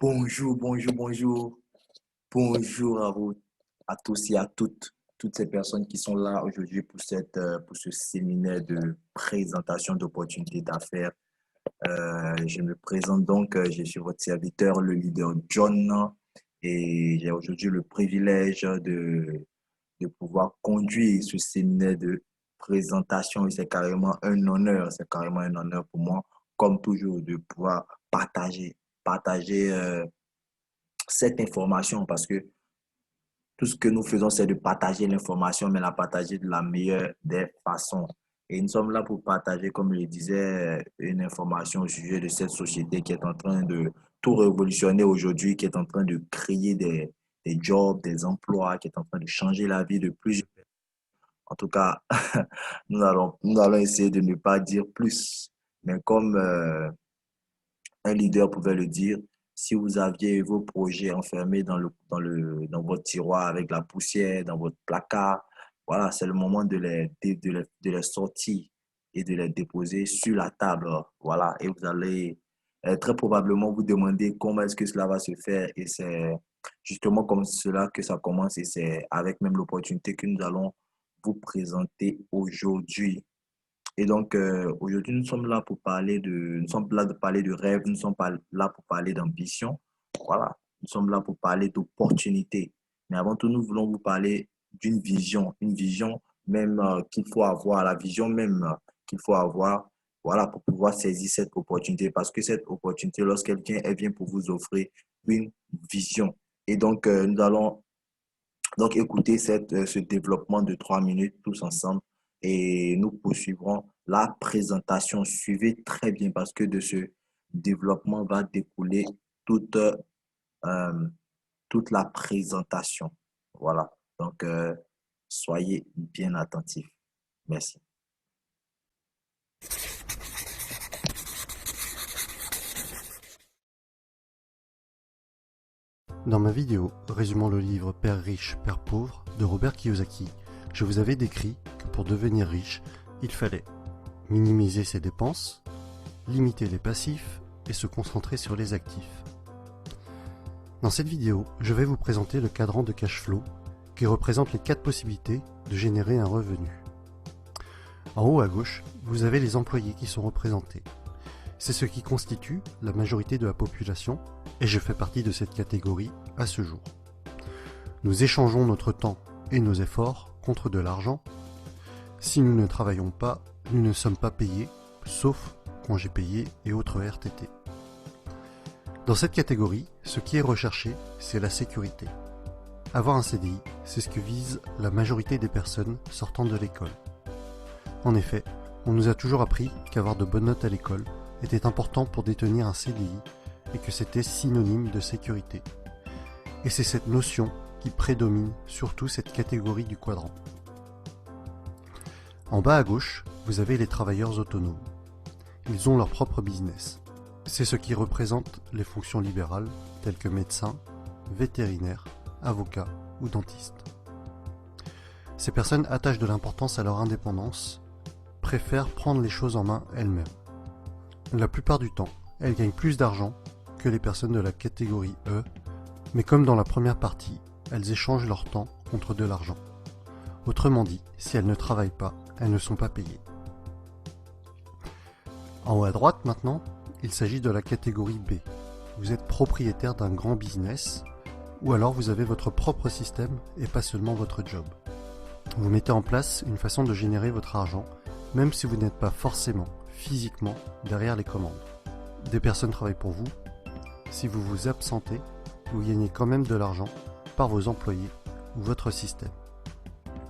Bonjour, bonjour, bonjour. Bonjour à vous, à tous et à toutes ces personnes qui sont là aujourd'hui pour ce séminaire de présentation d'opportunités d'affaires. Je me présente donc, je suis votre serviteur, le leader John, et j'ai aujourd'hui le privilège de pouvoir conduire ce séminaire de présentation. Et c'est carrément un honneur pour moi, comme toujours, de pouvoir partager cette information parce que tout ce que nous faisons, c'est de partager l'information, mais la partager de la meilleure des façons. Et nous sommes là pour partager, comme je le disais, une information au sujet de cette société qui est en train de tout révolutionner aujourd'hui, qui est en train de créer des jobs, des emplois, qui est en train de changer la vie de plusieurs. En tout cas, nous allons essayer de ne pas dire plus. Mais comme un leader pouvait le dire, si vous aviez vos projets enfermés dans votre tiroir avec la poussière, dans votre placard, voilà, c'est le moment de les sortir et de les déposer sur la table. Voilà, et vous allez très probablement vous demander comment est-ce que cela va se faire. Et c'est justement comme cela que ça commence et c'est avec même l'opportunité que nous allons vous présenter aujourd'hui. Et donc, aujourd'hui, nous sommes là de parler de rêve, nous ne sommes pas là pour parler d'ambition. Voilà, nous sommes là pour parler d'opportunité. Mais avant tout, nous voulons vous parler d'une vision, une vision même qu'il faut avoir, la vision même qu'il faut avoir, voilà, pour pouvoir saisir cette opportunité. Parce que cette opportunité, lorsque quelqu'un elle vient pour vous offrir une vision. Et donc, nous allons donc écouter ce développement de 3 minutes tous ensemble et nous poursuivrons la présentation. Suivez très bien parce que de ce développement va découler toute, euh, toute la présentation. Voilà. Donc, soyez bien attentifs. Merci. Dans ma vidéo résumant le livre Père riche, Père pauvre de Robert Kiyosaki, je vous avais décrit que pour devenir riche, il fallait minimiser ses dépenses, limiter les passifs et se concentrer sur les actifs. Dans cette vidéo, je vais vous présenter le cadran de cash flow qui représente les 4 possibilités de générer un revenu. En haut à gauche, vous avez les employés qui sont représentés. C'est ce qui constitue la majorité de la population et je fais partie de cette catégorie à ce jour. Nous échangeons notre temps et nos efforts contre de l'argent. Si nous ne travaillons pas, nous ne sommes pas payés, sauf congés payés et autres RTT. Dans cette catégorie, ce qui est recherché, c'est la sécurité. Avoir un CDI, c'est ce que vise la majorité des personnes sortant de l'école. En effet, on nous a toujours appris qu'avoir de bonnes notes à l'école était important pour détenir un CDI et que c'était synonyme de sécurité. Et c'est cette notion qui prédomine surtout cette catégorie du quadrant. En bas à gauche, vous avez les travailleurs autonomes. Ils ont leur propre business. C'est ce qui représente les fonctions libérales telles que médecin, vétérinaire, avocat ou dentiste. Ces personnes attachent de l'importance à leur indépendance, préfèrent prendre les choses en main elles-mêmes. La plupart du temps, elles gagnent plus d'argent que les personnes de la catégorie E, mais comme dans la première partie, elles échangent leur temps contre de l'argent. Autrement dit, si elles ne travaillent pas, elles ne sont pas payées. En haut à droite maintenant, il s'agit de la catégorie B. Vous êtes propriétaire d'un grand business, ou alors vous avez votre propre système et pas seulement votre job. Vous mettez en place une façon de générer votre argent, même si vous n'êtes pas forcément physiquement derrière les commandes. Des personnes travaillent pour vous. Si vous vous absentez, vous gagnez quand même de l'argent par vos employés ou votre système.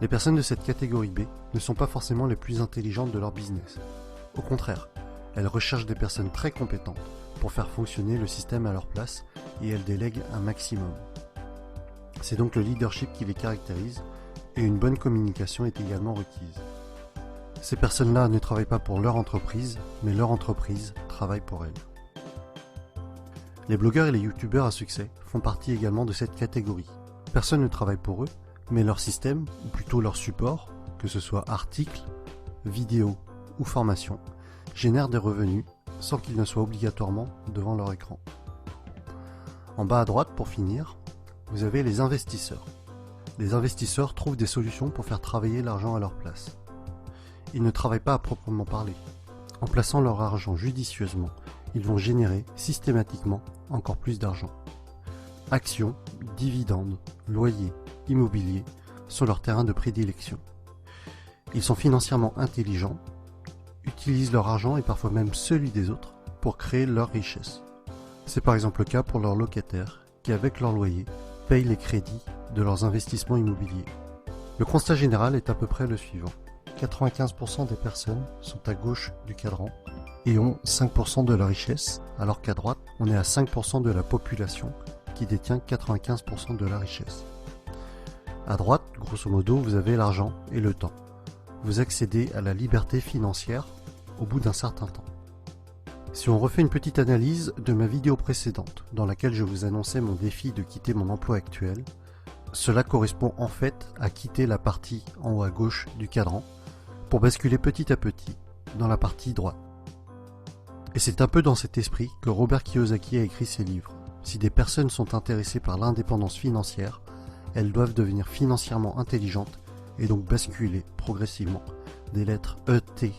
Les personnes de cette catégorie B ne sont pas forcément les plus intelligentes de leur business. Au contraire, elles recherchent des personnes très compétentes pour faire fonctionner le système à leur place et elles délèguent un maximum. C'est donc le leadership qui les caractérise et une bonne communication est également requise. Ces personnes-là ne travaillent pas pour leur entreprise, mais leur entreprise travaille pour elles. Les blogueurs et les youtubeurs à succès font partie également de cette catégorie. Personne ne travaille pour eux, mais leur système, ou plutôt leur support, que ce soit articles, vidéos ou formations, génère des revenus sans qu'ils ne soient obligatoirement devant leur écran. En bas à droite, pour finir, vous avez les investisseurs. Les investisseurs trouvent des solutions pour faire travailler l'argent à leur place. Ils ne travaillent pas à proprement parler. En plaçant leur argent judicieusement, ils vont générer systématiquement encore plus d'argent. Actions, dividendes, loyers, immobilier sont leurs terrains de prédilection. Ils sont financièrement intelligents, utilisent leur argent et parfois même celui des autres pour créer leur richesse. C'est par exemple le cas pour leurs locataires qui, avec leur loyer, payent les crédits de leurs investissements immobiliers. Le constat général est à peu près le suivant. 95% des personnes sont à gauche du cadran et ont 5% de la richesse, alors qu'à droite, on est à 5% de la population qui détient 95% de la richesse. À droite, grosso modo, vous avez l'argent et le temps. Vous accédez à la liberté financière au bout d'un certain temps. Si on refait une petite analyse de ma vidéo précédente, dans laquelle je vous annonçais mon défi de quitter mon emploi actuel, cela correspond en fait à quitter la partie en haut à gauche du cadran pour basculer petit à petit dans la partie droite. Et c'est un peu dans cet esprit que Robert Kiyosaki a écrit ses livres. Si des personnes sont intéressées par l'indépendance financière, elles doivent devenir financièrement intelligentes et donc basculer progressivement des lettres ET,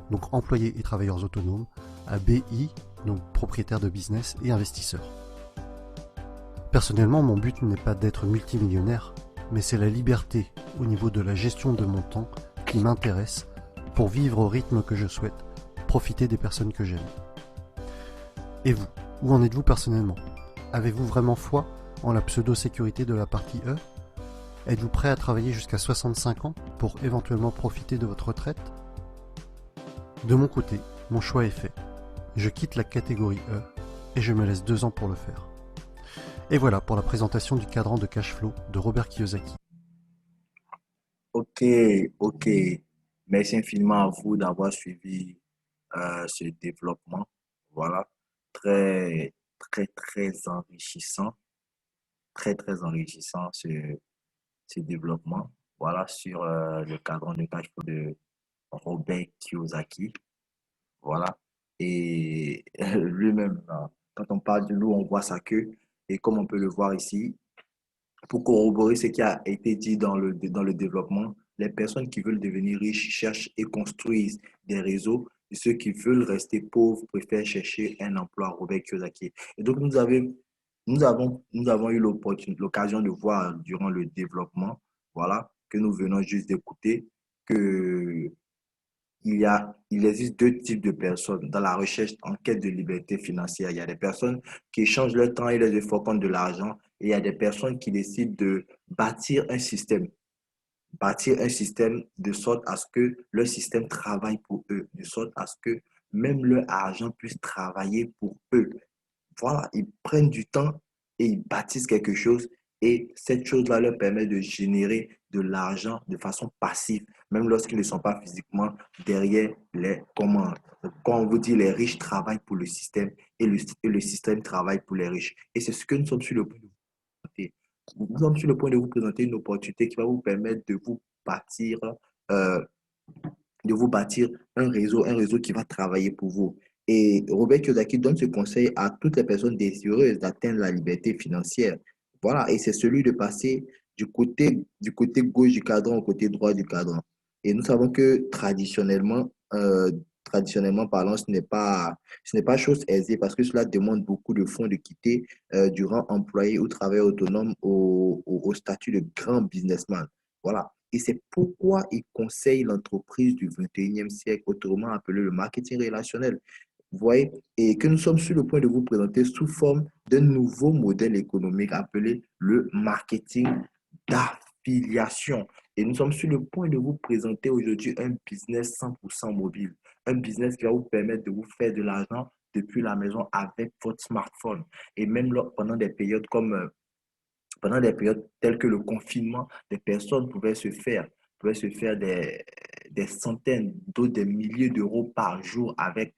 donc employés et travailleurs autonomes, à BI, donc propriétaires de business et investisseurs. Personnellement, mon but n'est pas d'être multimillionnaire, mais c'est la liberté au niveau de la gestion de mon temps qui m'intéresse pour vivre au rythme que je souhaite, profiter des personnes que j'aime. Et vous, où en êtes-vous personnellement? Avez-vous vraiment foi en la pseudo-sécurité de la partie E? Êtes-vous prêt à travailler jusqu'à 65 ans pour éventuellement profiter de votre retraite? De mon côté, mon choix est fait. Je quitte la catégorie E et je me laisse 2 ans pour le faire. Et voilà pour la présentation du cadran de cash flow de Robert Kiyosaki. Ok, ok. Merci infiniment à vous d'avoir suivi ce développement. Voilà. Très, très enrichissant. Très, très enrichissant ce développement. Voilà sur le cadran de cash flow de Robert Kiyosaki. Voilà. Et lui-même, quand on parle de l'eau, on voit sa queue. Et comme on peut le voir ici, pour corroborer ce qui a été dit dans le développement, les personnes qui veulent devenir riches cherchent et construisent des réseaux. Et ceux qui veulent rester pauvres préfèrent chercher un emploi. Robert Kiyosaki. Et donc, nous avons eu l'occasion de voir durant le développement, voilà, que nous venons juste d'écouter, que il existe deux types de personnes dans la recherche en quête de liberté financière. Il y a des personnes qui échangent leur temps et leurs efforts contre de l'argent et il y a des personnes qui décident de bâtir un système de sorte à ce que leur système travaille pour eux, de sorte à ce que même leur argent puisse travailler pour eux. Voilà, ils prennent du temps et ils bâtissent quelque chose et cette chose-là leur permet de générer de l'argent de façon passive, même lorsqu'ils ne sont pas physiquement derrière les commandes. Quand on vous dit les riches travaillent pour le système et le système travaille pour les riches. Et c'est ce que nous sommes sur le point de vous présenter. Nous sommes sur le point de vous présenter une opportunité qui va vous permettre euh, de vous bâtir un réseau qui va travailler pour vous. Et Robert Kiyosaki donne ce conseil à toutes les personnes désireuses d'atteindre la liberté financière. Voilà, et c'est celui de passer du côté gauche du cadran au côté droit du cadran. Et nous savons que traditionnellement parlant, ce n'est pas chose aisée parce que cela demande beaucoup de fonds de quitter du rang employé ou travailleur autonome au statut de grand businessman. Voilà. Et c'est pourquoi il conseille l'entreprise du 21e siècle, autrement appelé le marketing relationnel. Vous voyez, et que nous sommes sur le point de vous présenter sous forme d'un nouveau modèle économique appelé le marketing d'affiliation. Et nous sommes sur le point de vous présenter aujourd'hui un business 100% mobile, un business qui va vous permettre de vous faire de l'argent depuis la maison avec votre smartphone. Et même pendant des périodes telles que le confinement, des personnes pouvaient se faire des centaines, d'autres des milliers d'euros par jour avec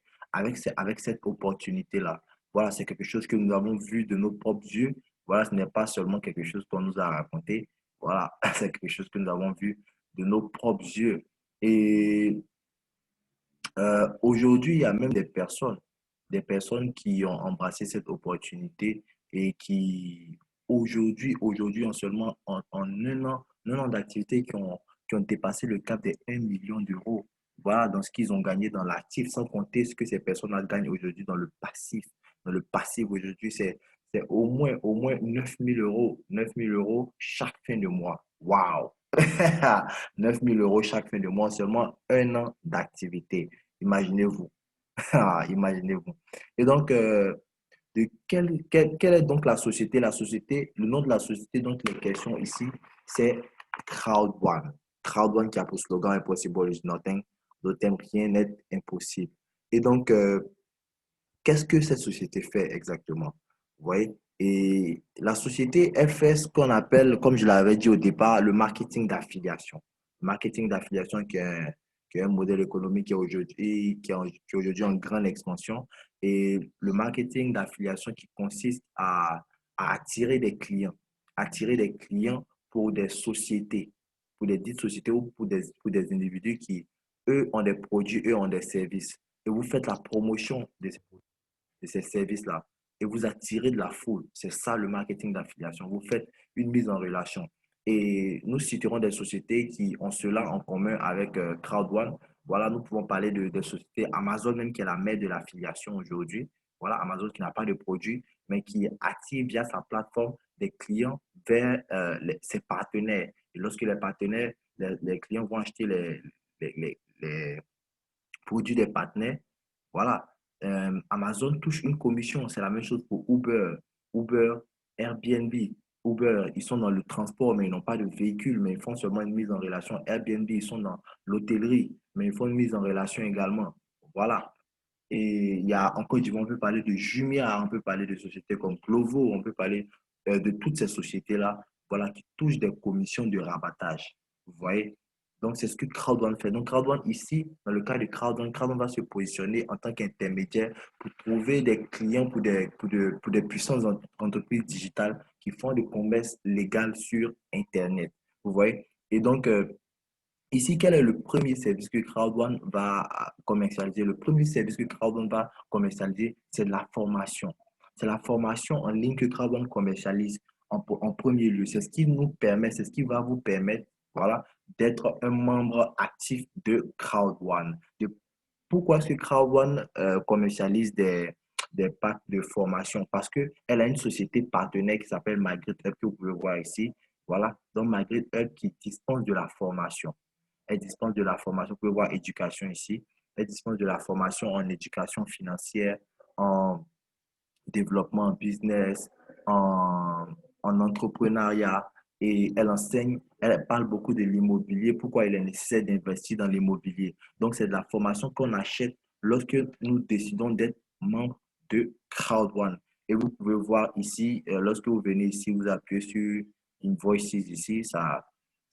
cette opportunité-là. Voilà, c'est quelque chose que nous avons vu de nos propres yeux. Voilà, ce n'est pas seulement quelque chose qu'on nous a raconté. Voilà, c'est quelque chose que nous avons vu de nos propres yeux. Et aujourd'hui, il y a même des personnes qui ont embrassé cette opportunité et qui, aujourd'hui en seulement en un an d'activité, qui ont dépassé le cap des 1 million d'euros. Voilà, dans ce qu'ils ont gagné dans l'actif, sans compter ce que ces personnes-là gagnent aujourd'hui dans le passif. Dans le passif, aujourd'hui, c'est au moins 9 000 euros, 9 000 euros chaque fin de mois. Waouh! 9 000 euros chaque fin de mois, seulement un an d'activité. Imaginez-vous. Ah, imaginez-vous. Et donc, quelle est donc la société? La société, le nom de la société dont il est question ici, c'est Crowd One. Crowd One qui a pour slogan Impossible is nothing, d'autant rien n'est impossible. Et donc, qu'est-ce que cette société fait exactement? Vous voyez? Et la société, elle fait ce qu'on appelle, comme je l'avais dit au départ, le marketing d'affiliation. Le marketing d'affiliation qui est un modèle économique qui est aujourd'hui en grande expansion. Et le marketing d'affiliation qui consiste à attirer des clients pour des sociétés, pour des dites sociétés ou pour des individus qui, eux, ont des produits, eux, ont des services. Et vous faites la promotion de ces services-là et vous attirez de la foule. C'est ça le marketing d'affiliation. Vous faites une mise en relation. Et nous citerons des sociétés qui ont cela en commun avec CrowdOne. Voilà, nous pouvons parler de sociétés Amazon même qui est la mère de l'affiliation aujourd'hui. Voilà, Amazon qui n'a pas de produit, mais qui attire via sa plateforme des clients vers ses partenaires. Et lorsque les partenaires, les clients vont acheter les produits des partenaires, voilà, Amazon touche une commission. C'est la même chose pour Uber, Airbnb. Uber, ils sont dans le transport, mais ils n'ont pas de véhicule, mais ils font seulement une mise en relation. Airbnb, ils sont dans l'hôtellerie, mais ils font une mise en relation également. Voilà. Et il y a en Côte d'Ivoire, on peut parler de Jumia, on peut parler de sociétés comme Glovo, on peut parler de toutes ces sociétés-là, voilà, qui touchent des commissions de rabattage. Vous voyez? Donc, c'est ce que CrowdOne fait. Donc, CrowdOne, ici, dans le cas de CrowdOne va se positionner en tant qu'intermédiaire pour trouver des clients pour des puissantes entreprises digitales qui font du commerce légal sur Internet. Vous voyez? Et donc, ici, quel est le premier service que CrowdOne va commercialiser? Le premier service que CrowdOne va commercialiser, c'est de la formation. C'est la formation en ligne que CrowdOne commercialise en premier lieu. C'est ce qui nous permet, c'est ce qui va vous permettre, voilà, d'être un membre actif de CrowdOne. Pourquoi est-ce que CrowdOne commercialise des packs de formation? Parce qu'elle a une société partenaire qui s'appelle Magritte Hub, que vous pouvez voir ici. Voilà, donc Magritte Hub qui dispense de la formation. Elle dispense de la formation, vous pouvez voir éducation ici. Elle dispense de la formation en éducation financière, en développement business, en, en entrepreneuriat. Et elle enseigne, elle parle beaucoup de l'immobilier, pourquoi il est nécessaire d'investir dans l'immobilier. Donc, c'est de la formation qu'on achète lorsque nous décidons d'être membre de CrowdOne. Et vous pouvez voir ici, lorsque vous venez ici, vous appuyez sur Invoices ici, ça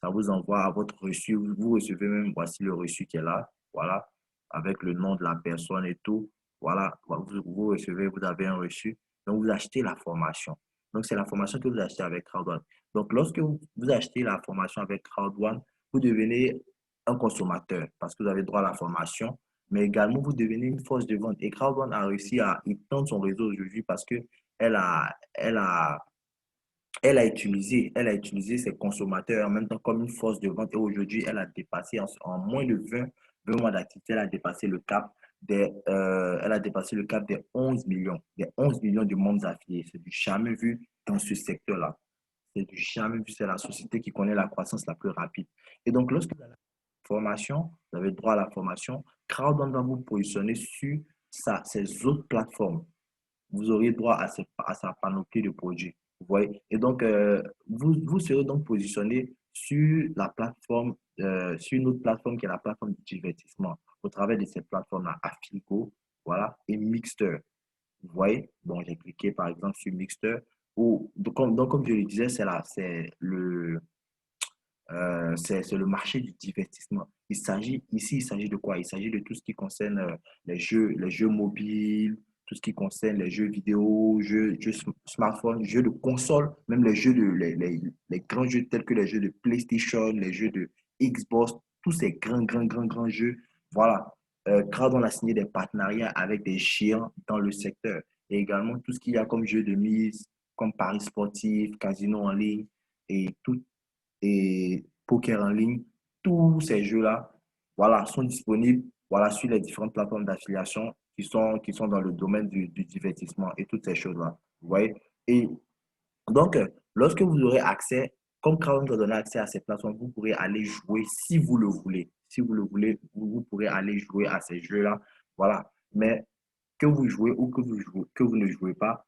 vous envoie à votre reçu. Vous recevez même, voici le reçu qui est là, voilà, avec le nom de la personne et tout. Voilà, vous recevez, vous avez un reçu. Donc, vous achetez la formation. Donc, c'est la formation que vous achetez avec CrowdOne. Donc, lorsque vous achetez la formation avec CrowdOne, vous devenez un consommateur parce que vous avez droit à la formation, mais également vous devenez une force de vente. Et CrowdOne a réussi à étendre son réseau aujourd'hui parce que elle a, elle a, elle a utilisé ses consommateurs en même temps comme une force de vente. Et aujourd'hui, elle a dépassé en moins de 20 mois d'activité, elle a dépassé le cap elle a dépassé le cap des 11 millions de membres affiliés. C'est du jamais vu dans ce secteur-là. C'est du jamais vu. C'est la société qui connaît la croissance la plus rapide. Et donc, lorsque vous avez la formation, vous avez droit à la formation, Crowdon va vous positionner sur ses autres plateformes. Vous aurez droit à sa panoplie de produits. Vous voyez? Et donc, vous serez donc positionné sur la plateforme, sur une autre plateforme qui est la plateforme de divertissement au travers de ces plateformes-là, Afilico, voilà, et Mixter. Vous voyez? Donc, j'ai cliqué par exemple sur Mixter. Donc, comme je le disais, c'est le marché du divertissement. Il s'agit de quoi? Il s'agit de tout ce qui concerne les jeux mobiles, tout ce qui concerne les jeux vidéo, jeux smartphone, jeux de console, même les grands jeux tels que les jeux de PlayStation, les jeux de Xbox, tous ces grands jeux. Voilà. Crowd, a signé des partenariats avec des géants dans le secteur. Et également tout ce qu'il y a comme jeu de mise, comme paris sportifs, casino en ligne et tout, et poker en ligne, tous ces jeux-là, voilà, sont disponibles, voilà, sur les différentes plateformes d'affiliation qui sont dans le domaine du divertissement et toutes ces choses-là. Vous voyez? Et donc, lorsque vous aurez accès, comme Crowd vous a donné accès à ces plateformes, vous pourrez aller jouer si vous le voulez. Si vous le voulez, vous pourrez aller jouer à ces jeux-là. Voilà. Mais que vous jouez ou que vous ne jouez pas,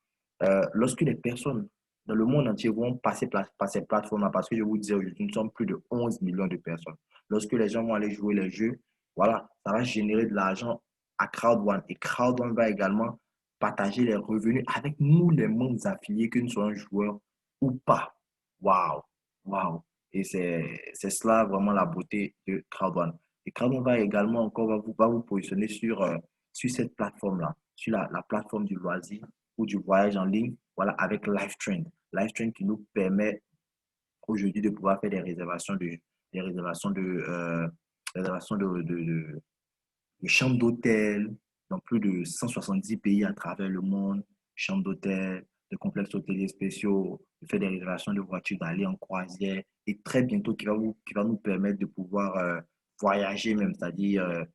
lorsque les personnes dans le monde entier vont passer par ces plateformes-là, parce que je vous disais aujourd'hui, nous sommes plus de 11 millions de personnes. Lorsque les gens vont aller jouer les jeux, voilà, ça va générer de l'argent à Crowd1. Et Crowd1 va également partager les revenus avec nous, les membres affiliés, que nous soyons joueurs ou pas. Waouh, waouh. Et c'est cela vraiment la beauté de Crowd1. Et Crowd1 va également encore va vous positionner sur cette plateforme-là, sur la plateforme du loisir ou du voyage en ligne, voilà, avec LiveTrend. LiveTrend qui nous permet aujourd'hui de pouvoir faire des réservations de chambres d'hôtel dans plus de 170 pays à travers le monde, chambres d'hôtel, de complexes hôteliers spéciaux, de faire des réservations de voitures, d'aller en croisière et très bientôt qui va nous permettre de pouvoir voyager même, c'est-à-dire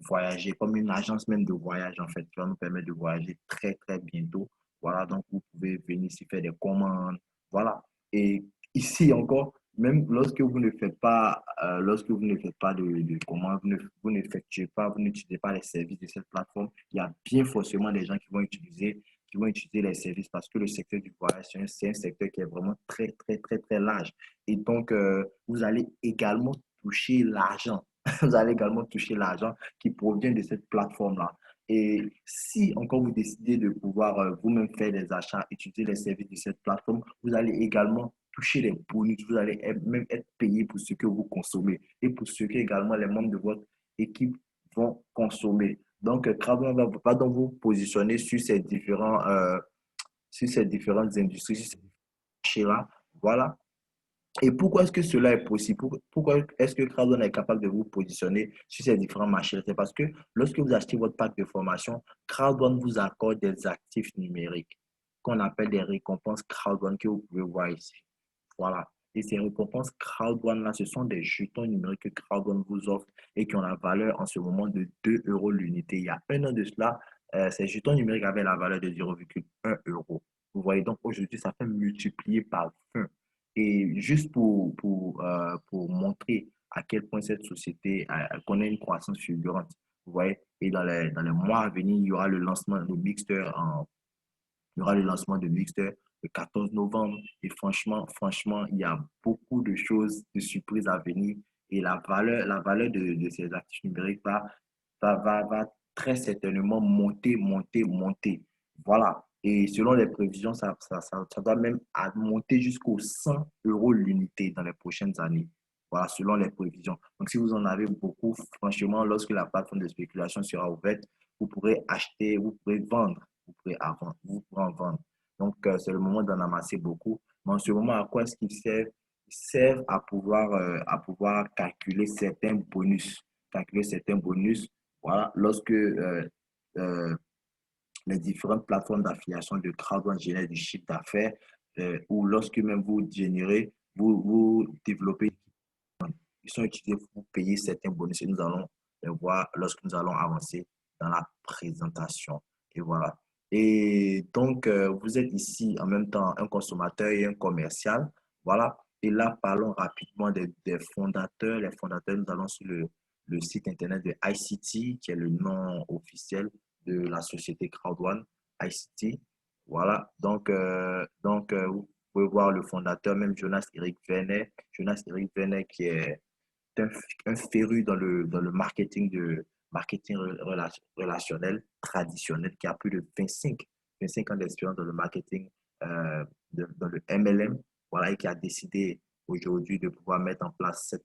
voyager comme une agence même de voyage en fait, qui va nous permettre de voyager très très bientôt. Voilà, donc vous pouvez venir ici faire des commandes. Voilà. Et ici encore, même lorsque vous ne faites pas de commandes, vous n'effectuez pas, vous n'utilisez pas les services de cette plateforme, il y a bien forcément des gens qui vont utiliser les services parce que le secteur du voyage, c'est un secteur qui est vraiment très, très, très, très large. Et donc, vous allez également toucher l'argent. Vous allez également toucher l'argent qui provient de cette plateforme-là. Et si encore vous décidez de pouvoir vous-même faire des achats, utiliser les services de cette plateforme, vous allez également toucher les bonus, vous allez même être payé pour ce que vous consommez et pour ce que également les membres de votre équipe vont consommer. Donc, Crowdfunding va donc vous positionner sur ces différentes industries, sur ces marchés-là. Voilà. Et pourquoi est-ce que cela est possible? Pourquoi est-ce que Crowdon est capable de vous positionner sur ces différents marchés? C'est parce que lorsque vous achetez votre pack de formation, Crowdon vous accorde des actifs numériques qu'on appelle des récompenses Crowdon que vous pouvez voir ici. Voilà. Et ces récompenses Crowdone là, ce sont des jetons numériques que Crowdone vous offre et qui ont la valeur en ce moment de 2 euros l'unité. Il y a un an de cela, ces jetons numériques avaient la valeur de 0,1 euro. Vous voyez donc aujourd'hui, ça fait multiplier par 20. Et juste pour montrer à quel point cette société connaît une croissance fulgurante, vous voyez, et dans les mois à venir, il y aura le lancement de Mixter il y aura le lancement de Mixter le 14 novembre. Et franchement, il y a beaucoup de choses, de surprises à venir. Et la valeur de ces actifs numériques va très certainement monter. Voilà. Et selon les prévisions, ça doit même monter jusqu'aux 100 euros l'unité dans les prochaines années. Voilà, selon les prévisions. Donc, si vous en avez beaucoup, franchement, lorsque la plateforme de spéculation sera ouverte, vous pourrez acheter, vous pourrez vendre, vous pourrez en vendre. Donc, c'est le moment d'en amasser beaucoup. Mais en ce moment, à quoi est-ce qu'ils servent? Ils servent à pouvoir calculer certains bonus. Calculer certains bonus, voilà, lorsque les différentes plateformes d'affiliation de crowdfunding génèrent du chiffre d'affaires ou lorsque même vous développez, ils sont utilisés pour payer certains bonus et nous allons les voir lorsque nous allons avancer dans la présentation. Et voilà. Et donc, vous êtes ici en même temps un consommateur et un commercial. Voilà. Et là, parlons rapidement des fondateurs. Les fondateurs, nous allons sur le site internet de ICT, qui est le nom officiel de la société Crowd1, ICT. Voilà. Vous pouvez voir le fondateur, même Jonas-Eric Werner. Jonas-Eric Werner qui est un féru dans le marketing relationnel traditionnel qui a plus de 25 ans d'expérience dans le marketing, dans le MLM, voilà, et qui a décidé aujourd'hui de pouvoir mettre en place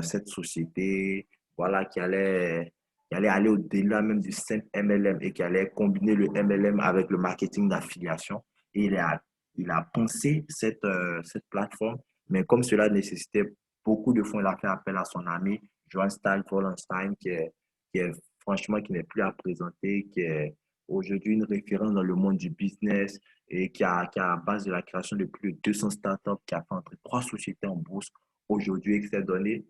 cette société, voilà, qui allait aller au-delà même du simple MLM et qui allait combiner le MLM avec le marketing d'affiliation. Et il a pensé cette plateforme, mais comme cela nécessitait beaucoup de fonds, il a fait appel à son ami Johann Stahl Wallenstein, qui est franchement, qui n'est plus à présenter, qui est aujourd'hui une référence dans le monde du business et qui a à base de la création de plus de 200 startups, qui a fait entrer 3 sociétés en bourse aujourd'hui et qui s'est donné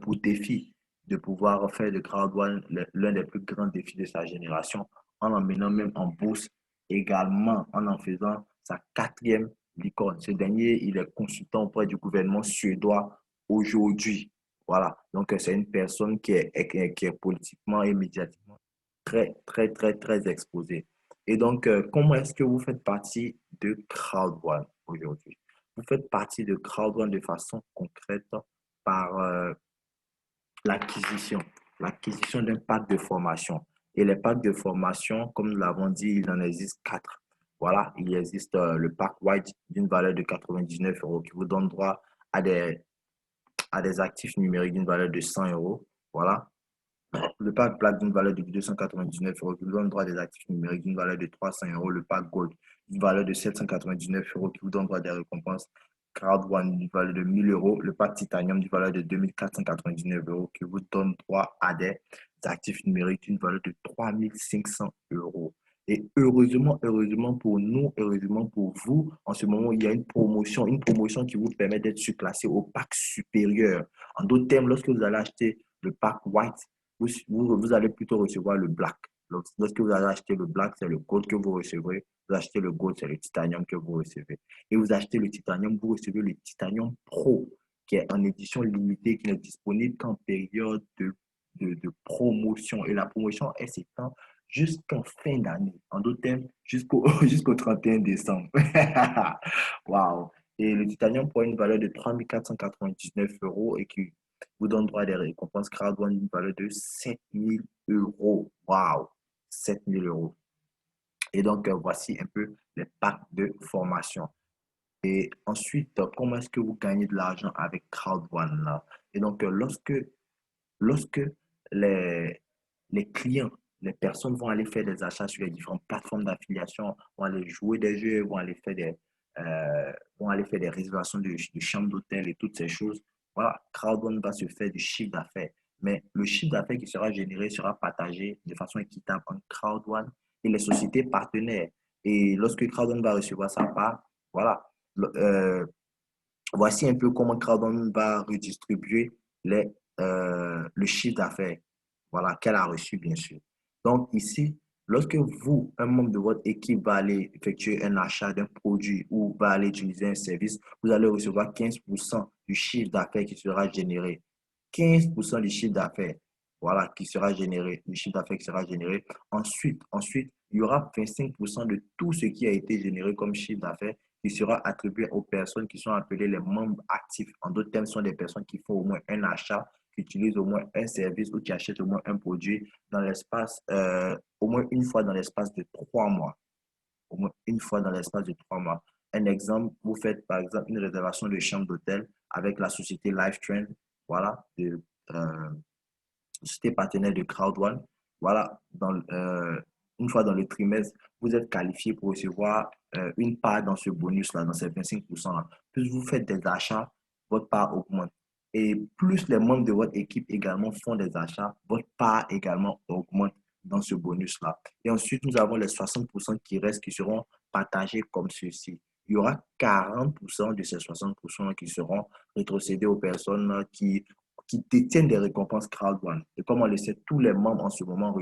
pour défi de pouvoir faire de crowdfunding l'un des plus grands défis de sa génération, en emmenant même en bourse, également en faisant sa quatrième licorne. Ce dernier, il est consultant auprès du gouvernement suédois aujourd'hui. Voilà, donc c'est une personne qui est politiquement et médiatiquement très, très, très, très exposée. Et donc, comment est-ce que vous faites partie de Crowd1 aujourd'hui? Vous faites partie de Crowd1 de façon concrète par l'acquisition, l'acquisition d'un pack de formation. Et les packs de formation, comme nous l'avons dit, il en existe quatre. Voilà, il existe le pack white d'une valeur de 99 euros qui vous donne droit à des actifs numériques d'une valeur de 100 euros. Voilà. Le pack Black d'une valeur de 299 euros qui vous donne droit à des actifs numériques d'une valeur de 300 euros. Le pack Gold d'une valeur de 799 euros qui vous donne droit à des récompenses Crowd One d'une valeur de 1000 euros. Le pack Titanium d'une valeur de 2499 euros qui vous donne droit à des actifs numériques d'une valeur de 3500 euros. Et heureusement pour nous, heureusement pour vous, en ce moment, il y a une promotion qui vous permet d'être surclassé au pack supérieur. En d'autres termes, lorsque vous allez acheter le pack White, vous allez plutôt recevoir le black. Lorsque vous allez acheter le black, c'est le gold que vous recevrez. Vous achetez le gold, c'est le titanium que vous recevez. Et vous achetez le titanium, vous recevez le titanium pro, qui est en édition limitée, qui n'est disponible qu'en période de promotion. Et la promotion, elle s'étend jusqu'en fin d'année. En d'autres termes, jusqu'au 31 décembre. Waouh! Et le titanium prend une valeur de 3499 euros et qui vous donne droit à des récompenses crowdfunding d'une valeur de 7000 euros. Waouh! 7000 euros. Et donc, voici un peu les packs de formation. Et ensuite, comment est-ce que vous gagnez de l'argent avec Crowd1 là? Et donc, lorsque les, les clients, les personnes vont aller faire des achats sur les différentes plateformes d'affiliation, vont aller jouer des jeux, vont aller faire des réservations de chambres d'hôtel et toutes ces choses, voilà, Crowd1 va se faire du chiffre d'affaires. Mais le chiffre d'affaires qui sera généré sera partagé de façon équitable entre Crowd1 et les sociétés partenaires. Et lorsque Crowd1 va recevoir sa part, voilà, euh, voici un peu comment Crowd1 va redistribuer le chiffre d'affaires, voilà, qu'elle a reçu, bien sûr. Donc, ici, lorsque vous, un membre de votre équipe, va aller effectuer un achat d'un produit ou va aller utiliser un service, vous allez recevoir 15% du chiffre d'affaires qui sera généré. 15% du chiffre d'affaires, voilà, qui sera généré, du chiffre d'affaires qui sera généré. Ensuite, il y aura 25% de tout ce qui a été généré comme chiffre d'affaires qui sera attribué aux personnes qui sont appelées les membres actifs. En d'autres termes, ce sont des personnes qui font au moins un achat, qui utilisent au moins un service ou qui achètent au moins un produit dans l'espace, au moins une fois dans l'espace de 3 mois. Au moins une fois dans l'espace de 3 mois. Un exemple, vous faites par exemple une réservation de chambre d'hôtel avec la société Lifetrend, voilà, société partenaire de Crowd1. Voilà, une fois dans le trimestre, vous êtes qualifié pour recevoir une part dans ce bonus-là, dans ces 25%-là. Plus vous faites des achats, votre part augmente. Et plus les membres de votre équipe également font des achats, votre part également augmente dans ce bonus-là. Et ensuite, nous avons les 60% qui restent, qui seront partagés comme ceci. Il y aura 40% de ces 60% qui seront rétrocédés aux personnes qui détiennent des récompenses Crowd1. Et comme on le sait, tous les membres en ce moment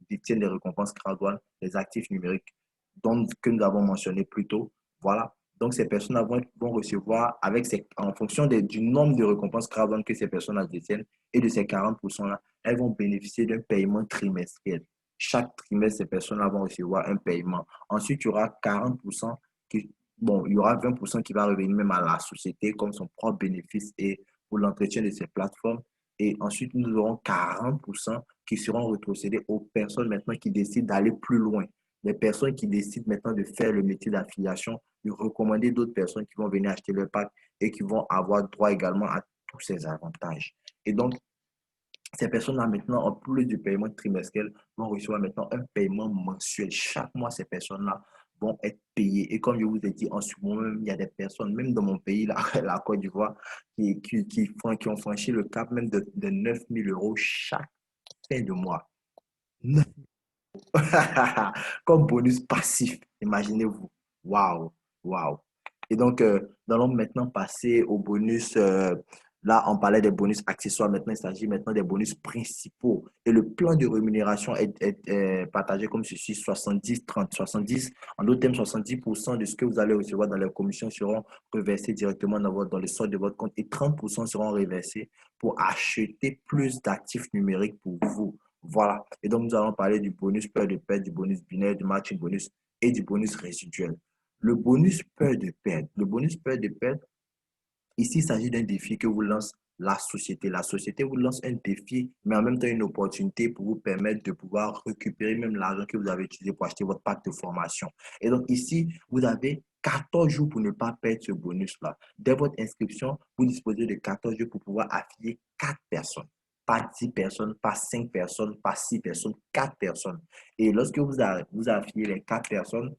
détiennent des récompenses Crowd1, les actifs numériques que nous avons mentionné plus tôt. Voilà. Donc, ces personnes vont recevoir, en fonction du nombre de récompenses Crowd1 que ces personnes détiennent et de ces 40%-là, elles vont bénéficier d'un paiement trimestriel. Chaque trimestre, ces personnes-là vont recevoir un paiement. Ensuite, il y aura 40% il y aura 20% qui va revenir même à la société comme son propre bénéfice et pour l'entretien de ces plateformes. Et ensuite, nous aurons 40% qui seront rétrocédés aux personnes maintenant qui décident d'aller plus loin. Les personnes qui décident maintenant de faire le métier d'affiliation, de recommander d'autres personnes qui vont venir acheter leur pack et qui vont avoir droit également à tous ces avantages. Et donc, ces personnes-là, maintenant, en plus du paiement trimestriel, vont recevoir maintenant un paiement mensuel. Chaque mois, ces personnes-là vont être payées. Et comme je vous ai dit, en ce moment même, il y a des personnes, même dans mon pays, là, la Côte d'Ivoire, qui ont franchi le cap même de 9 000 euros chaque fin de mois. Comme bonus passif, imaginez-vous. Waouh, waouh. Et donc, nous allons maintenant passer au bonus. Là, on parlait des bonus accessoires. Maintenant, il s'agit maintenant des bonus principaux. Et le plan de rémunération est partagé comme ceci, 70-30. 70, en d'autres termes, 70% de ce que vous allez recevoir dans les commissions seront reversés directement dans le solde de votre compte et 30% seront reversés pour acheter plus d'actifs numériques pour vous. Voilà. Et donc, nous allons parler du bonus peur de perte, du bonus binaire, du matching bonus et du bonus résiduel. Le bonus peur de perte. Le bonus peur de perte, ici, il s'agit d'un défi que vous lance la société. La société vous lance un défi, mais en même temps une opportunité pour vous permettre de pouvoir récupérer même l'argent que vous avez utilisé pour acheter votre pack de formation. Et donc ici, vous avez 14 jours pour ne pas perdre ce bonus-là. Dès votre inscription, vous disposez de 14 jours pour pouvoir affilier 4 personnes. Pas 10 personnes, pas 5 personnes, pas 6 personnes, 4 personnes. Et lorsque vous affiliez les 4 personnes,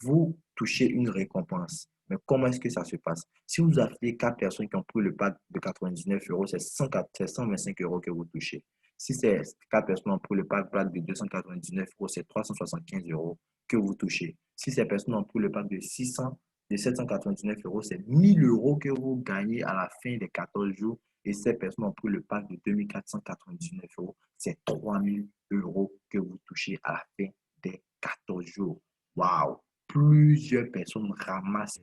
vous touchez une récompense. Mais comment est-ce que ça se passe? Si vous affiliez 4 personnes qui ont pris le pack de 99 euros, c'est 125 euros que vous touchez. Si c'est 4 personnes ont pris le pack de 299 euros, c'est 375 euros que vous touchez. Si ces personnes ont pris le pack de 799 euros, c'est 1000 euros que vous gagnez à la fin des 14 jours. Et ces personnes ont pris le pack de 2499 euros, c'est 3000 euros que vous touchez à la fin des 14 jours. Waouh! Plusieurs personnes ramassent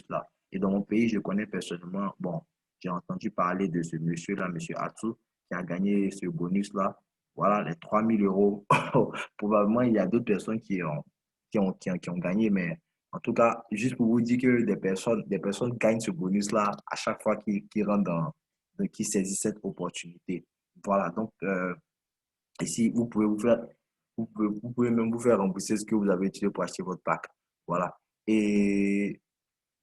là. Et dans mon pays, je connais personnellement, bon, j'ai entendu parler de ce monsieur-là, monsieur Atsu, qui a gagné ce bonus-là. Voilà, les 3000 euros. Probablement, il y a d'autres personnes qui ont gagné, mais en tout cas, juste pour vous dire que des personnes gagnent ce bonus-là à chaque fois qu'ils rentrent qu'ils saisissent cette opportunité. Voilà, donc, ici, vous pouvez même vous faire rembourser ce que vous avez utilisé pour acheter votre pack. Voilà. Et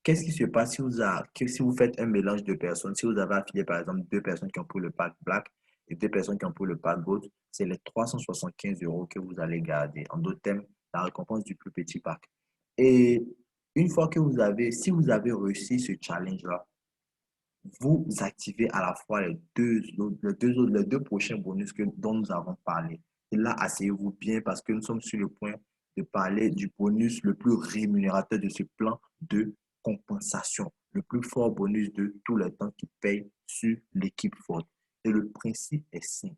qu'est-ce qui se passe si vous faites un mélange de personnes? Si vous avez affilié, par exemple, deux personnes qui ont pris le pack Black et deux personnes qui ont pris le pack Gold, c'est les 375 euros que vous allez garder. En d'autres termes, la récompense du plus petit pack. Et une fois que si vous avez réussi ce challenge-là, vous activez à la fois les deux prochains bonus dont nous avons parlé. Et là, asseyez-vous bien parce que nous sommes sur le point de parler du bonus le plus rémunérateur de ce plan de compensation. Le plus fort bonus de tous les temps qui paye sur l'équipe forte. Et le principe est simple.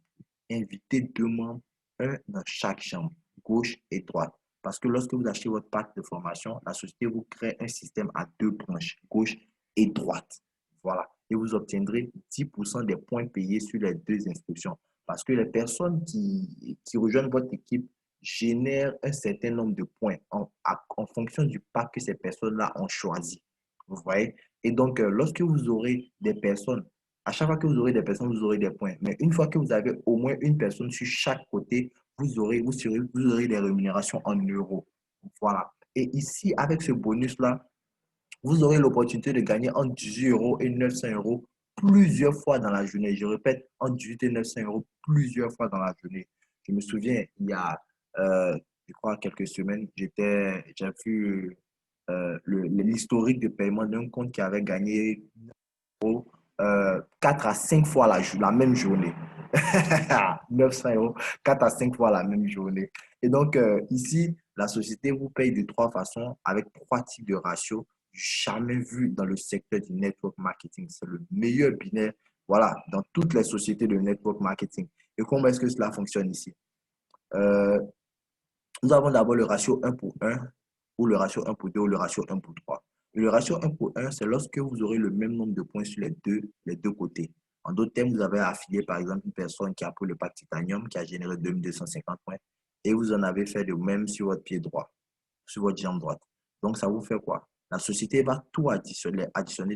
Invitez deux membres, un dans chaque chambre, gauche et droite. Parce que lorsque vous achetez votre pack de formation, la société vous crée un système à deux branches, gauche et droite. Voilà. Et vous obtiendrez 10% des points payés sur les deux inscriptions. Parce que les personnes qui rejoignent votre équipe génèrent un certain nombre de points en fonction du pack que ces personnes-là ont choisi. Vous voyez? Et donc, lorsque vous aurez des personnes, à chaque fois que vous aurez des personnes, vous aurez des points. Mais une fois que vous avez au moins une personne sur chaque côté, vous aurez des rémunérations en euros. Voilà. Et ici, avec ce bonus-là, vous aurez l'opportunité de gagner entre 18 euros et 900 euros plusieurs fois dans la journée. Je répète, entre 18 et 900 euros plusieurs fois dans la journée. Je me souviens, il y a, je crois, quelques semaines, j'ai vu l'historique de paiement d'un compte qui avait gagné 4 à 5 fois la même journée. 900 euros, 4 à 5 fois la même journée. Et donc, ici, la société vous paye de trois façons avec trois types de ratios jamais vu dans le secteur du network marketing. C'est le meilleur binaire, voilà, dans toutes les sociétés de network marketing. Et comment est-ce que cela fonctionne ici? Euh, Nous avons d'abord le ratio 1 pour 1, ou le ratio 1 pour 2, ou le ratio 1 pour 3. Et le ratio 1 pour 1, c'est lorsque vous aurez le même nombre de points sur les deux côtés. En d'autres termes, vous avez affilié par exemple une personne qui a pris le pack Titanium, qui a généré 2250 points, et vous en avez fait le même sur votre pied droit, sur votre jambe droite. Donc, ça vous fait quoi? La société va tout additionner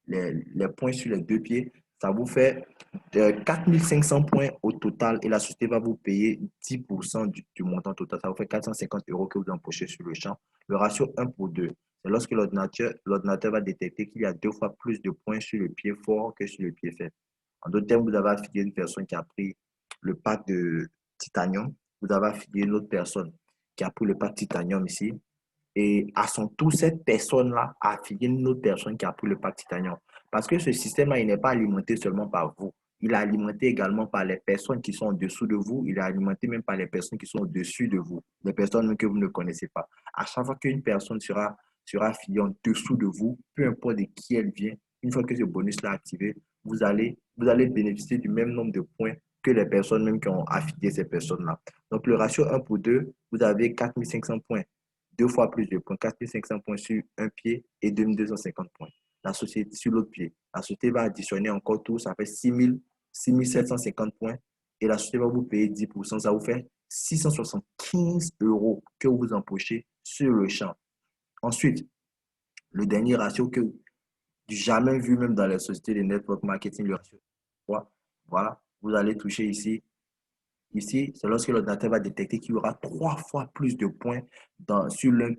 les points sur les deux pieds. Ça vous fait 4500 points au total et la société va vous payer 10% du montant total. Ça vous fait 450 euros que vous empochez sur le champ. Le ratio 1 pour 2, c'est lorsque l'ordinateur va détecter qu'il y a deux fois plus de points sur le pied fort que sur le pied faible. En d'autres termes, vous avez affilié une personne qui a pris le pack de titanium. Vous avez affilié une autre personne qui a pris le pack titanium ici. Et à son tour, cette personne-là a affilié une autre personne qui a pris le pack titanium. Parce que ce système-là, il n'est pas alimenté seulement par vous. il est alimenté également par les personnes qui sont en dessous de vous. Il est alimenté même par les personnes qui sont au-dessus de vous. Les personnes que vous ne connaissez pas. À chaque fois qu'une personne sera affiliée en dessous de vous, peu importe de qui elle vient, une fois que ce bonus-là est activé, vous allez bénéficier du même nombre de points que les personnes même qui ont affilié ces personnes-là. Donc, le ratio 1 pour 2, vous avez 4500 points. Deux fois plus de points. 4500 points sur un pied et 2250 points. La société sur l'autre pied. La société va additionner encore tout, ça fait 6750 points. Et la société va vous payer 10%, ça vous fait 675 euros que vous empochez sur le champ. Ensuite, le dernier ratio que jamais vu même dans les sociétés de network marketing, le ratio 3. Voilà, vous allez toucher ici. Ici, c'est lorsque l'ordinateur va détecter qu'il y aura 3 fois plus de points sur un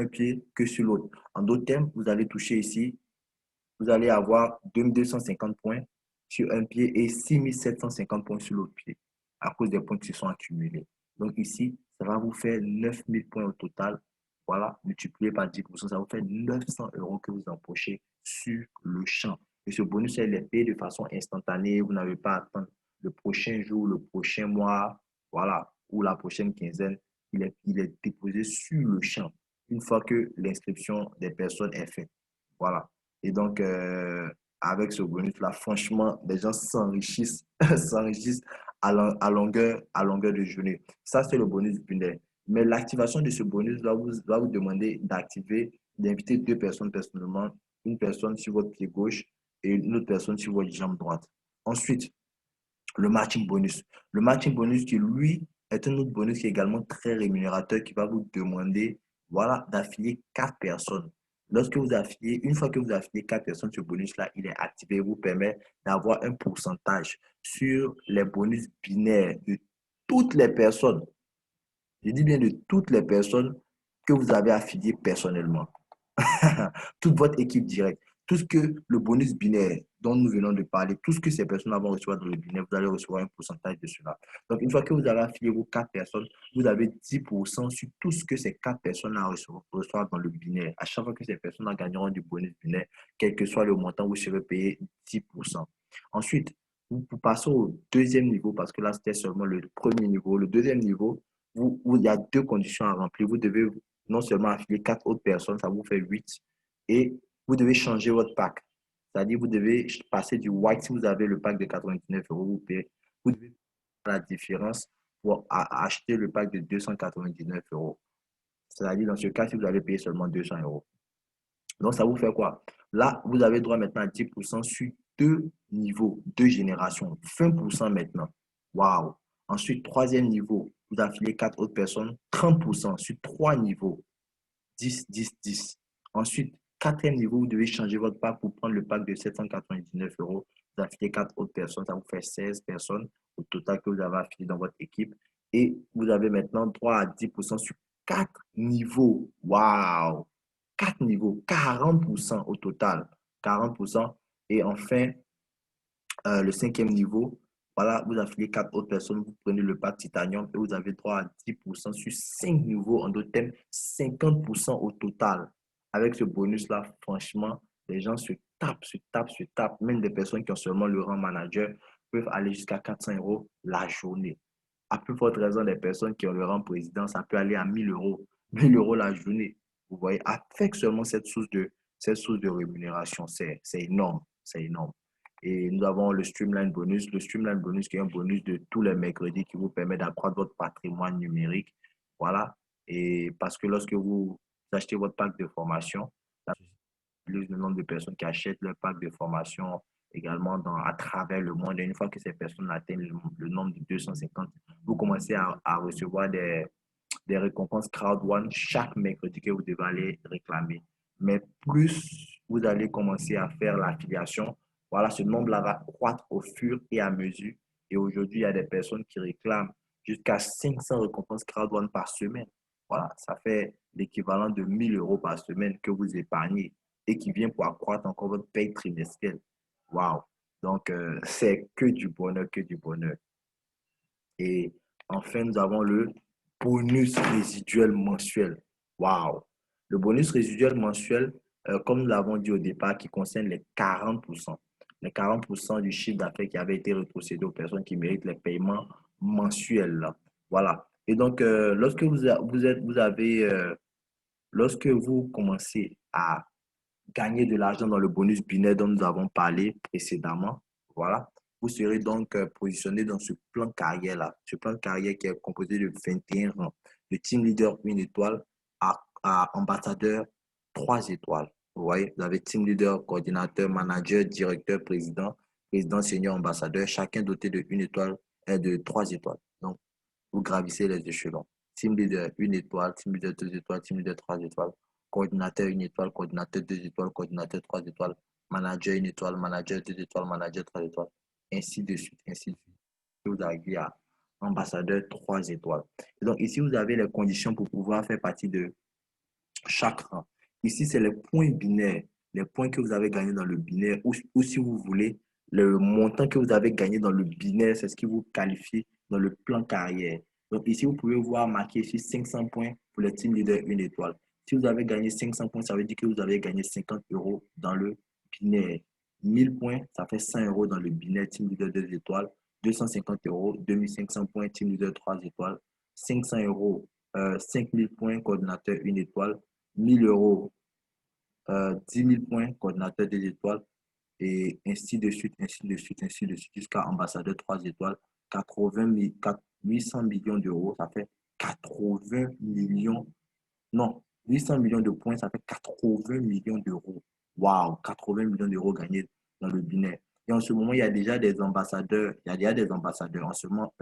pied que sur l'autre. En d'autres termes, vous allez toucher ici, vous allez avoir 2250 points sur un pied et 6750 points sur l'autre pied à cause des points qui se sont accumulés. Donc ici, ça va vous faire 9000 points au total. Voilà, multiplié par 10%, ça vous fait 900 euros que vous empochez sur le champ. Et ce bonus, il est payé de façon instantanée. Vous n'avez pas à attendre le prochain jour, le prochain mois, voilà, ou la prochaine quinzaine. Il est déposé sur le champ une fois que l'inscription des personnes est faite. Voilà. Et donc, avec ce bonus-là, franchement, les gens s'enrichissent, s'enrichissent à longueur de journée. Ça, c'est le bonus binaire. Mais l'activation de ce bonus va vous demander d'inviter 2 personnes personnellement, une personne sur votre pied gauche et une autre personne sur votre jambe droite. Ensuite, le matching bonus. Le matching bonus qui, lui, est un autre bonus qui est également très rémunérateur qui va vous demander, voilà, d'affilier 4 personnes. Lorsque vous affiliez, une fois que vous affiliez 4 personnes, ce bonus-là, il est activé, vous permet d'avoir un pourcentage sur les bonus binaires de toutes les personnes. Je dis bien de toutes les personnes que vous avez affiliées personnellement. Toute votre équipe directe, tout ce que le bonus binaire dont nous venons de parler, tout ce que ces personnes vont recevoir dans le binaire, vous allez recevoir un pourcentage de cela. Donc, une fois que vous avez affilié vos 4 personnes, vous avez 10% sur tout ce que ces 4 personnes reçoivent dans le binaire. À chaque fois que ces personnes gagneront du bonus binaire, quel que soit le montant, vous serez payé 10%. Ensuite, vous passez au deuxième niveau, parce que là, c'était seulement le premier niveau. Le deuxième niveau, il y a 2 conditions à remplir. Vous devez non seulement affilier 4 autres personnes, ça vous fait 8. Et vous devez changer votre pack. C'est-à-dire, vous devez passer du white. Si vous avez le pack de 99 euros, vous devez faire la différence pour acheter le pack de 299 euros. C'est-à-dire, dans ce cas, si vous allez payer seulement 200 euros. Donc, ça vous fait quoi? Là, vous avez droit maintenant à 10% sur 2 niveaux, 2 générations. 20% maintenant. Waouh! Ensuite, troisième niveau, vous affiliez 4 autres personnes, 30% sur 3 niveaux. 10, 10, 10. Ensuite, quatrième niveau, vous devez changer votre pack pour prendre le pack de 799 euros. Vous affiliez 4 autres personnes, ça vous fait 16 personnes au total que vous avez affilié dans votre équipe. Et vous avez maintenant droit à 10% sur 4 niveaux. Waouh! 4 niveaux, 40% au total. 40%. Et enfin, le cinquième niveau, voilà, vous affiliez 4 autres personnes, vous prenez le pack titanium et vous avez droit à 10% sur 5 niveaux, en d'autres termes, 50% au total. Avec ce bonus-là, franchement, les gens se tapent, se tapent, se tapent. Même des personnes qui ont seulement le rang manager peuvent aller jusqu'à 400 euros la journée. À plus forte raison, les personnes qui ont le rang président, ça peut aller à 1000 euros, 1000 euros la journée. Vous voyez, avec seulement cette source de rémunération, c'est énorme, c'est énorme. Et nous avons le Streamline Bonus. Le Streamline Bonus qui est un bonus de tous les mercredis qui vous permet d'accroître votre patrimoine numérique. Voilà. Et parce que lorsque vous achetez votre pack de formation, le nombre de personnes qui achètent leur pack de formation également à travers le monde. Et une fois que ces personnes atteignent le nombre de 250, vous commencez à recevoir des récompenses crowd one chaque mercredi que vous devez aller réclamer. Mais plus vous allez commencer à faire l'affiliation, voilà, ce nombre-là va croître au fur et à mesure. Et aujourd'hui, il y a des personnes qui réclament jusqu'à 500 récompenses crowd one par semaine. Voilà, ça fait l'équivalent de 1000 euros par semaine que vous épargnez et qui vient pour accroître encore votre paye trimestrielle. Waouh! Donc, c'est que du bonheur, que du bonheur. Et enfin, nous avons le bonus résiduel mensuel. Waouh! Le bonus résiduel mensuel, comme nous l'avons dit au départ, qui concerne les 40%. les 40% du chiffre d'affaires qui avait été rétrocédé aux personnes qui méritent les paiements mensuels. Là. Voilà. Et donc, lorsque lorsque vous commencez à gagner de l'argent dans le bonus binaire dont nous avons parlé précédemment, voilà, vous serez donc positionné dans ce plan de carrière-là. Ce plan de carrière qui est composé de 21 rangs, de team leader 1 étoile à ambassadeur 3 étoiles. Vous voyez, vous avez team leader, coordinateur, manager, directeur, président, président, senior, ambassadeur, chacun doté de 1 étoile et de 3 étoiles. Donc, vous gravissez les échelons. Team leader 1 étoile, team leader 2 étoiles, team leader 3 étoiles, coordinateur 1 étoile, coordinateur 2 étoiles, coordinateur 3 étoiles, manager 1 étoile, manager 2 étoiles, manager 3 étoiles, ainsi de suite, ainsi de suite. Vous arrivez à ambassadeur 3 étoiles. Et donc ici, vous avez les conditions pour pouvoir faire partie de chaque rang. Ici, c'est les points binaires, les points que vous avez gagnés dans le binaire, ou si vous voulez, le montant que vous avez gagné dans le binaire, c'est ce qui vous qualifie dans le plan carrière. Donc ici, vous pouvez voir marqué ici 500 points pour le team leader 1 étoile. Si vous avez gagné 500 points, ça veut dire que vous avez gagné 50 euros dans le binaire. 1000 points, ça fait 100 euros dans le binaire team leader 2 étoiles. 250 euros, 2500 points team leader 3 étoiles. 500 euros, 5000 points coordinateur 1 étoile. 1000 euros, 10 000 points, coordinateur des étoiles, et ainsi de suite, ainsi de suite, ainsi de suite, jusqu'à ambassadeur 3 étoiles, 800 millions d'euros, ça fait 80 millions, non, 800 millions de points, ça fait 80 millions d'euros. Waouh, 80 millions d'euros gagnés dans le binaire. Et en ce moment, il y a déjà des ambassadeurs, il y a déjà des ambassadeurs. En ce moment,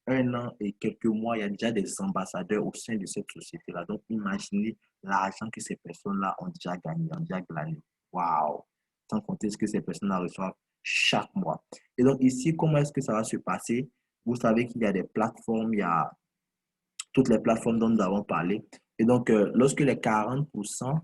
un an et quelques mois, il y a déjà des ambassadeurs au sein de cette société-là. Donc, imaginez l'argent que ces personnes-là ont déjà gagné, ont déjà glané. Waouh! Sans compter ce que ces personnes-là reçoivent chaque mois. Et donc, ici, comment est-ce que ça va se passer? Vous savez qu'il y a des plateformes, il y a toutes les plateformes dont nous avons parlé. Et donc, lorsque les 40%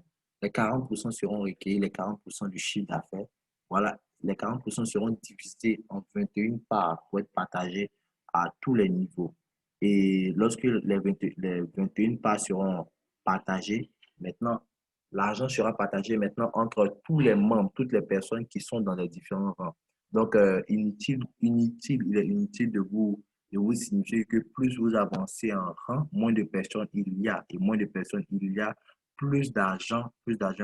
seront recueillis, les 40% du chiffre d'affaires, voilà, les 40% seront divisés en 21 parts pour être partagés à tous les niveaux. Et lorsque les 21 parts seront partagées, maintenant, l'argent sera partagé maintenant entre tous les membres, toutes les personnes qui sont dans les différents rangs. Donc, il est inutile de vous signifier que plus vous avancez en rang, moins de personnes il y a. Et moins de personnes il y a, plus d'argent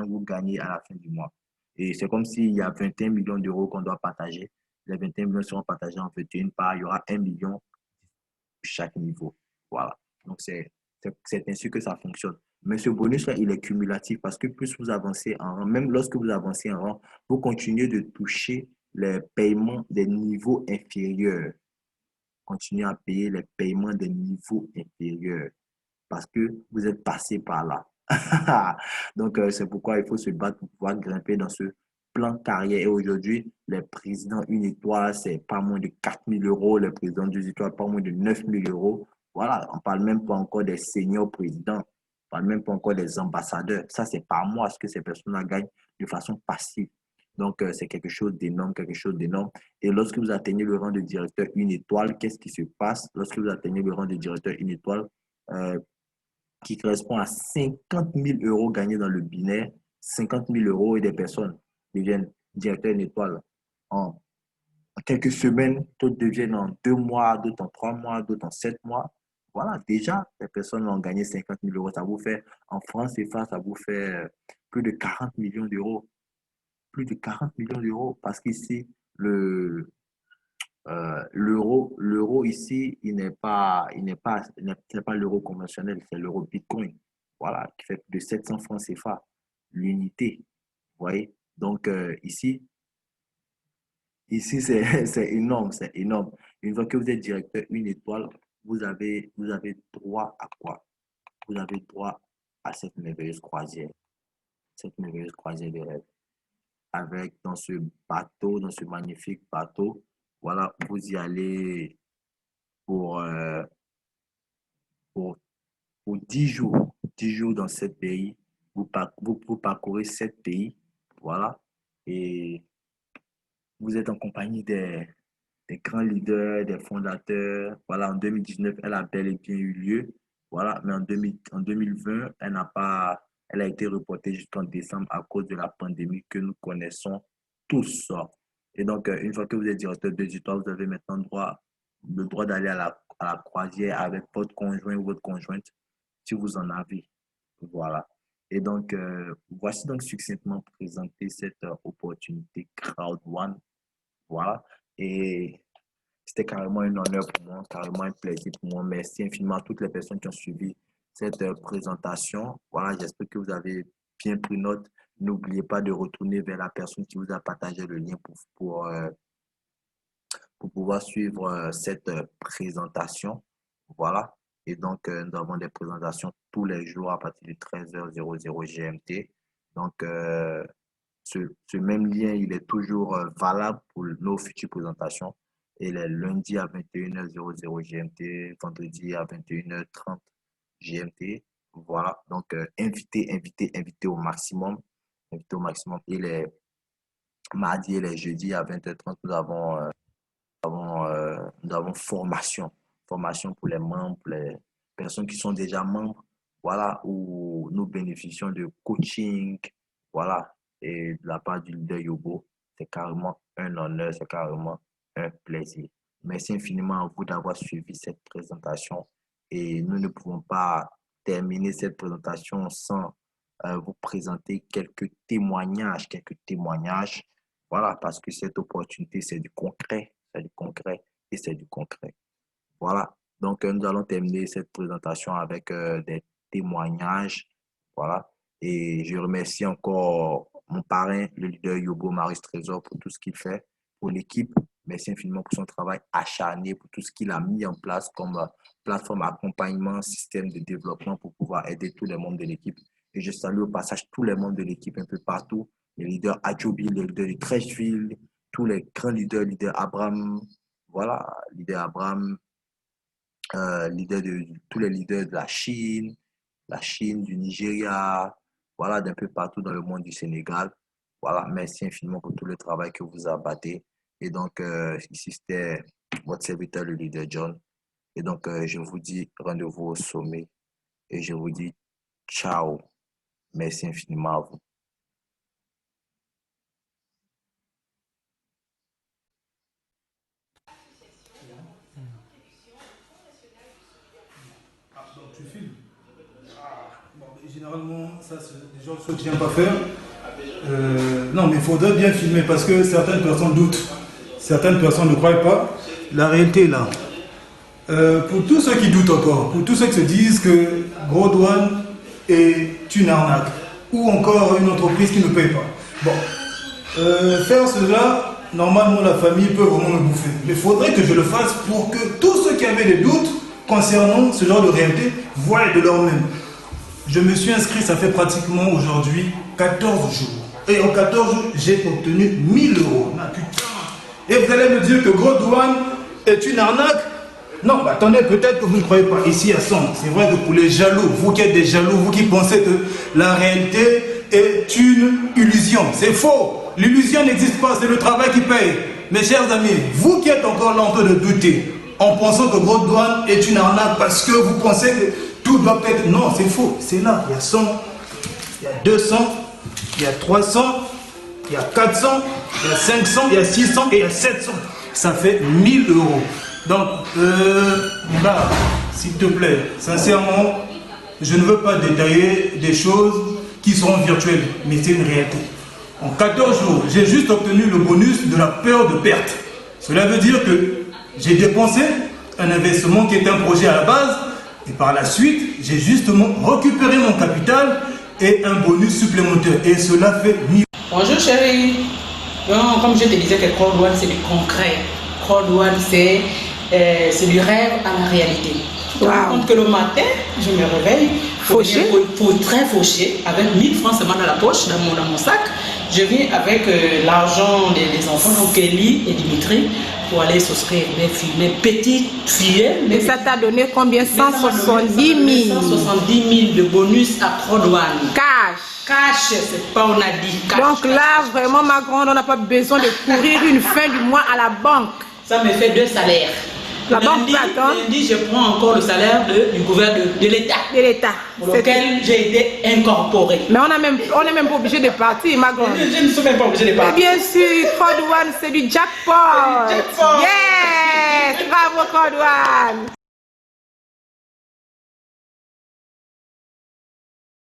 vous gagnez à la fin du mois. Et c'est comme s'il y a 21 millions d'euros qu'on doit partager. Les 21 millions seront partagés en 21 parts. Il y aura 1 million chaque niveau. Voilà. Donc, c'est ainsi que ça fonctionne. Mais ce bonus-là, il est cumulatif parce que plus vous avancez en rang, même lorsque vous avancez en rang, vous continuez de toucher les paiements des niveaux inférieurs. Continuez à payer les paiements des niveaux inférieurs parce que vous êtes passé par là. Donc, c'est pourquoi il faut se battre pour pouvoir grimper dans ce plan carrière. Et aujourd'hui, les présidents 1 étoile, c'est pas moins de 4 000 euros. Les présidents 2 étoiles, pas moins de 9 000 euros. Voilà, on ne parle même pas encore des seniors présidents. On ne parle même pas encore des ambassadeurs. Ça, c'est par mois ce que ces personnes-là gagnent de façon passive. Donc, c'est quelque chose d'énorme, quelque chose d'énorme. Et lorsque vous atteignez le rang de directeur 1 étoile, qu'est-ce qui se passe? Lorsque vous atteignez le rang de directeur 1 étoile, euh, qui correspond à 50 000 euros gagnés dans le binaire, 50 000 euros et des personnes deviennent directeurs 1 étoile en quelques semaines, d'autres deviennent en 2 mois, d'autres en 3 mois, d'autres en 7 mois. Voilà, déjà, les personnes ont gagné 50 000 euros. Ça vous fait, en France CFA, ça vous fait plus de 40 millions d'euros. Plus de 40 millions d'euros parce qu'ici, l'euro ici, il n'est pas l'euro conventionnel, c'est l'euro Bitcoin. Voilà, qui fait plus de 700 francs CFA, l'unité. Vous voyez? Donc, ici c'est énorme, c'est énorme. Une fois que vous êtes directeur 1 étoile, vous avez droit à quoi? Vous avez droit à cette merveilleuse croisière de rêve. Avec dans ce bateau, dans ce magnifique bateau, voilà, vous y allez pour, euh, pour, pour 10 jours. 10 jours dans 7 pays. Vous parcourez 7 pays. Voilà. Et vous êtes en compagnie des grands leaders, des fondateurs. Voilà, en 2019, elle a bel et bien eu lieu. Voilà, mais en 2020, elle a été reportée jusqu'en décembre à cause de la pandémie que nous connaissons tous. Et donc, une fois que vous êtes directeur d'auditoire, vous avez maintenant le droit d'aller à la croisière avec votre conjoint ou votre conjointe, si vous en avez. Voilà. Et donc, voici donc succinctement présenté cette opportunité Crowd One. Voilà. Et c'était carrément un honneur pour moi, carrément un plaisir pour moi. Merci infiniment à toutes les personnes qui ont suivi cette présentation. Voilà, j'espère que vous avez bien pris note. N'oubliez pas de retourner vers la personne qui vous a partagé le lien pour pouvoir suivre cette présentation. Voilà. Et donc, nous avons des présentations tous les jours à partir de 13h00 GMT. Donc, ce même lien, il est toujours valable pour nos futures présentations. Et les lundis à 21h00 GMT, vendredi à 21h30 GMT. Voilà. Donc, invitez au maximum. Invitez au maximum. Et les mardis et les jeudis à 20h30, nous avons formation. Formation pour les membres, pour les personnes qui sont déjà membres. Voilà, où nous bénéficions de coaching. Voilà. Et de la part du leader Yobo, c'est carrément un honneur, c'est carrément un plaisir. Merci infiniment à vous d'avoir suivi cette présentation. Et nous ne pouvons pas terminer cette présentation sans vous présenter quelques témoignages. Voilà, parce que cette opportunité, c'est du concret et c'est du concret. Voilà, donc nous allons terminer cette présentation avec des témoignages. Voilà, et je remercie encore mon parrain, le leader Yobo Maurice Trésor, pour tout ce qu'il fait pour l'équipe. Merci infiniment pour son travail acharné, pour tout ce qu'il a mis en place comme plateforme accompagnement, système de développement pour pouvoir aider tous les membres de l'équipe. Et je salue au passage tous les membres de l'équipe un peu partout, les leaders Adjobi, les leaders de Trècheville, tous les grands leaders, leader Abraham, voilà, leader Abraham, tous les leaders de la Chine, du Nigeria, voilà, d'un peu partout dans le monde du Sénégal. Voilà, merci infiniment pour tout le travail que vous abattez. Et donc, ici, c'était votre serviteur, le leader John. Et donc, je vous dis rendez-vous au sommet. Et je vous dis ciao. Merci infiniment à vous. Tu filmes. Bon, généralement, ça, c'est des choses que je n'aime pas faire. Non, mais il faudrait bien filmer parce que certaines personnes doutent. Certaines personnes ne croient pas. La réalité est là. Pour tous ceux qui doutent encore, pour tous ceux qui se disent que Crowd One est une arnaque ou encore une entreprise qui ne paye pas. Bon, faire cela, normalement la famille peut vraiment me bouffer. Mais il faudrait que je le fasse pour que tous ceux qui avaient des doutes concernant ce genre de réalité voient de leur même. Je me suis inscrit, ça fait pratiquement aujourd'hui 14 jours. Et en 14 jours, j'ai obtenu 1000 euros. Ah, putain. Et vous allez me dire que Crowd One est une arnaque? Non, bah attendez, peut-être que vous ne croyez pas. Ici à 100, c'est vrai que pour les jaloux, vous qui êtes des jaloux, vous qui pensez que la réalité est une illusion, c'est faux. L'illusion n'existe pas, c'est le travail qui paye. Mes chers amis, vous qui êtes encore là en train de douter, en pensant que Crowd One est une arnaque parce que vous pensez que tout doit être... Non, c'est faux, c'est là. Il y a 100, il y a 200, il y a 300, il y a 400, il y a 500, il y a 600 et il y a 700. Ça fait 1000 euros. Donc, là, s'il te plaît, sincèrement, je ne veux pas détailler des choses qui seront virtuelles, mais c'est une réalité. En 14 jours, j'ai juste obtenu le bonus de la peur de perte. Cela veut dire que j'ai dépensé un investissement qui était un projet à la base, et par la suite, j'ai justement récupéré mon capital et un bonus supplémentaire. Et cela fait 1000. Bonjour chérie. Donc, comme je te disais que Crowd One, c'est du concret. Crowd One, c'est du rêve à la réalité. Tu te rends compte que le matin, je me réveille pour très fauché, avec 1000 francs seulement dans la poche, dans mon sac. Je viens avec l'argent des enfants, donc Kelly et Dimitri, pour aller souscrire mes petites filles. Et ça t'a donné combien? 170 000. 170 000 de bonus à Crowd One. Cash, c'est pas on a dit cash. Donc là, vraiment, ma grande, on n'a pas besoin de courir une fin du mois à la banque. Ça me fait 2 salaires. La banque peut attendre. Lundi, je prends encore le salaire du gouvernement de l'État. De l'État. Pour lequel j'ai été incorporé. Mais on n'est même pas obligé de partir, ma grande. Je ne suis même pas obligé de Et partir. bien sûr, Code One, c'est du jackpot. C'est du jackpot. Yes! Bravo, Code One.